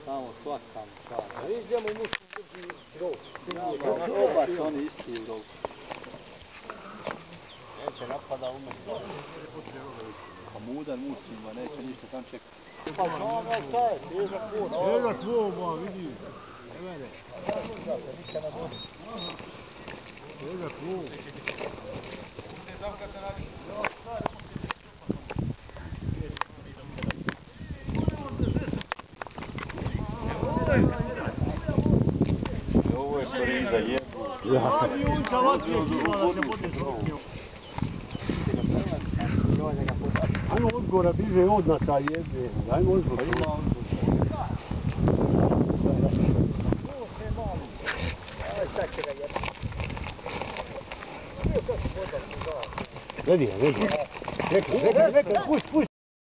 Samo svakam čar. A vidiš gdje moj muž drži drog? Oba su oni isti u rogu. Neće napada u meni. Pa mudan muslima, neće ništa tam čekati. Pa znam ja šta je, težak tvoj. Težak tvoj, ba, vidi. Evene. Težak tvoj. Ovo je stvari za jebu. Ja, mi unča vatke kila da se podeš rokio. Ajmo odgora, biže odnata jebe. Ajmo odgora. Ima odgovor. Vedi, vedi. Čekaj, pusti.